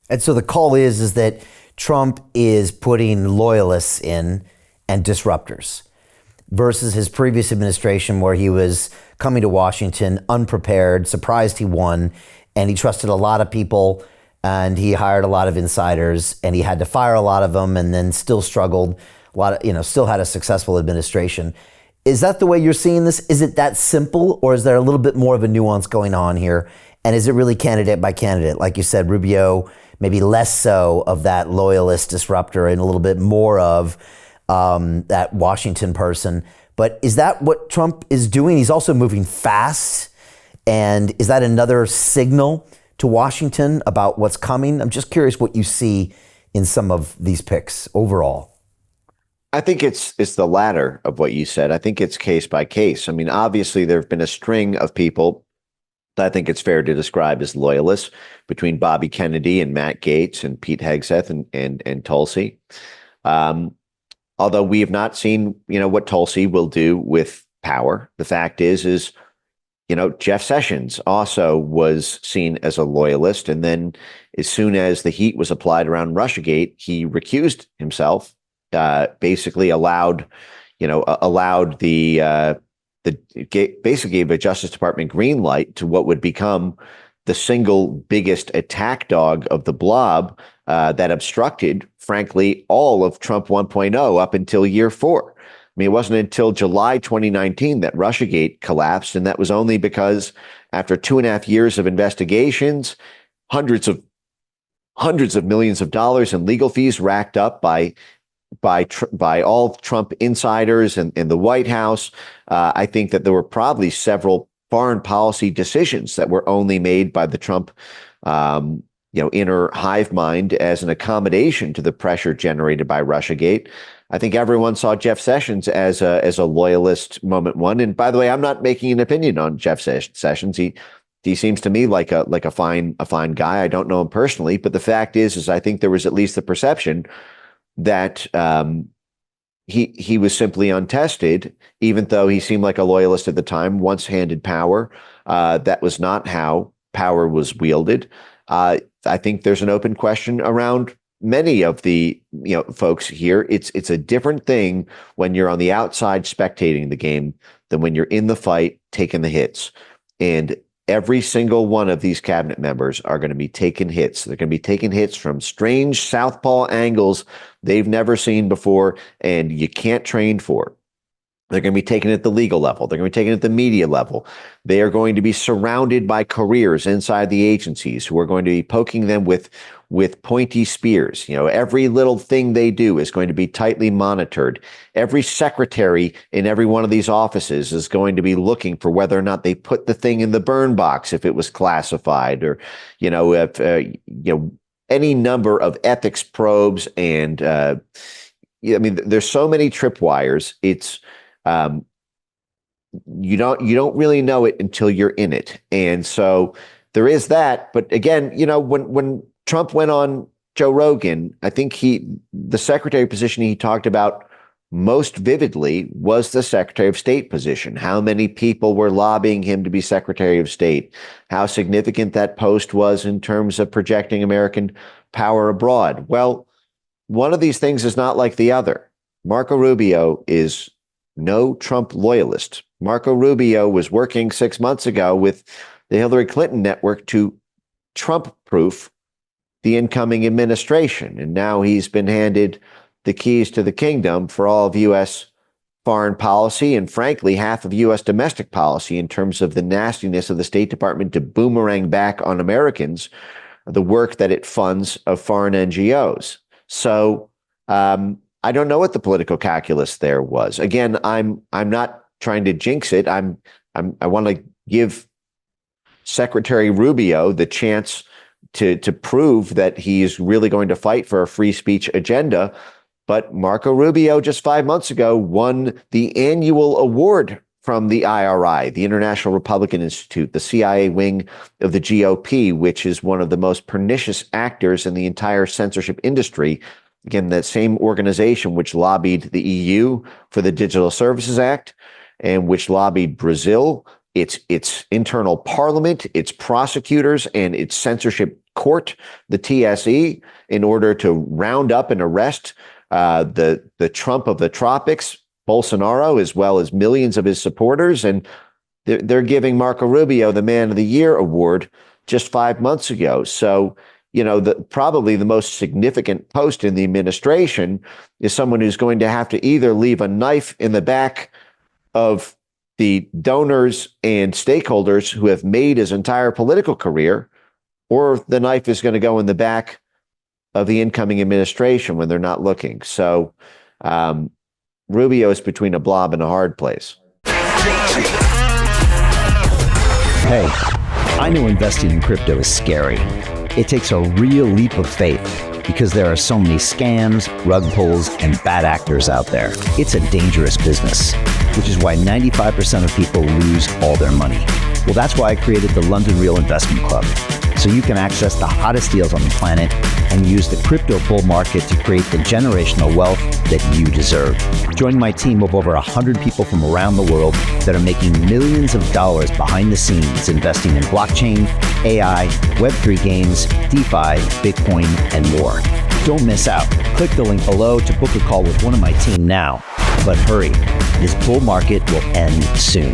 And so the call is that Trump is putting loyalists in and disruptors versus his previous administration where he was coming to Washington unprepared, surprised he won, and he trusted a lot of people and he hired a lot of insiders and he had to fire a lot of them and then still struggled a lot of, still had a successful administration. Is that the way you're seeing this? Is it that simple, or is there a little bit more of a nuance going on here? And is it really candidate by candidate? Like you said, Rubio, maybe less so of that loyalist disruptor and a little bit more of that Washington person. But is that what Trump is doing? He's also moving fast. And is that another signal to Washington about what's coming? I'm just curious what you see in some of these picks overall. I think it's the latter of what you said. I think it's case by case. I mean, obviously, there have been a string of people that I think it's fair to describe as loyalists between Bobby Kennedy and Matt Gaetz and Pete Hegseth and Tulsi. Although we have not seen, what Tulsi will do with power. The fact is, Jeff Sessions also was seen as a loyalist. And then as soon as the heat was applied around Russiagate, he recused himself, basically allowed basically gave a Justice Department green light to what would become the single biggest attack dog of the blob that obstructed, frankly, all of Trump 1.0 up until year 4. I mean, it wasn't until July 2019 that Russiagate collapsed, and that was only because after 2.5 years of investigations, hundreds of millions of dollars in legal fees racked up by all Trump insiders and the White House. I think that there were probably several foreign policy decisions that were only made by the Trump, inner hive mind as an accommodation to the pressure generated by Russiagate. I think everyone saw Jeff Sessions as a loyalist moment one. And by the way, I'm not making an opinion on Jeff Sessions. He seems to me like a fine guy. I don't know him personally, but the fact is I think there was at least the perception that he was simply untested, even though he seemed like a loyalist at the time, once handed power. That was not how power was wielded. I think there's an open question around many of the folks here. It's a different thing when you're on the outside spectating the game than when you're in the fight taking the hits. And every single one of these cabinet members are going to be taking hits. They're going to be taking hits from strange southpaw angles they've never seen before, and you can't train for. They're going to be taken at the legal level. They're going to be taken at the media level. They are going to be surrounded by careers inside the agencies who are going to be poking them with pointy spears. Every little thing they do is going to be tightly monitored. Every secretary in every one of these offices is going to be looking for whether or not they put the thing in the burn box if it was classified, or, if, any number of ethics probes. And, there's so many tripwires. It's, you don't really know it until you're in it. And so there is that. But again, when Trump went on Joe Rogan, I think the secretary position he talked about most vividly was the Secretary of State position. How many people were lobbying him to be Secretary of State? How significant that post was in terms of projecting American power abroad? Well, one of these things is not like the other. Marco Rubio is no Trump loyalist. Marco Rubio was working 6 months ago with the Hillary Clinton network to Trump-proof the incoming administration. And now he's been handed the keys to the kingdom for all of U.S. foreign policy and, frankly, half of U.S. domestic policy in terms of the nastiness of the State Department to boomerang back on Americans the work that it funds of foreign NGOs. So I don't know what the political calculus there was. Again, I'm not trying to jinx it. I want to give Secretary Rubio the chance to prove that he's really going to fight for a free speech agenda. But Marco Rubio just 5 months ago won the annual award from the IRI, the International Republican Institute, the CIA wing of the GOP, which is one of the most pernicious actors in the entire censorship industry. Again, that same organization which lobbied the EU for the Digital Services Act and which lobbied Brazil, its internal parliament, its prosecutors, and its censorship court the TSE in order to round up and arrest the Trump of the tropics, Bolsonaro, as well as millions of his supporters. And they're giving Marco Rubio the Man of the Year award just 5 months ago. So, probably the most significant post in the administration is someone who's going to have to either leave a knife in the back of the donors and stakeholders who have made his entire political career, or the knife is going to go in the back of the incoming administration when they're not looking. So Rubio is between a blob and a hard place. Hey, I know investing in crypto is scary. It takes a real leap of faith because there are so many scams, rug pulls, and bad actors out there. It's a dangerous business, which is why 95% of people lose all their money. Well, that's why I created the London Real Investment Club, so you can access the hottest deals on the planet and use the crypto bull market to create the generational wealth that you deserve. Join my team of over 100 people from around the world that are making millions of dollars behind the scenes investing in blockchain, AI, Web3 games, DeFi, Bitcoin, and more. Don't miss out. Click the link below to book a call with one of my team now. But hurry, this bull market will end soon.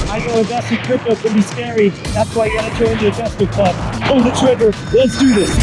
I know investing in crypto can be scary. That's why you gotta join the investment club. Pull the trigger. Let's do this.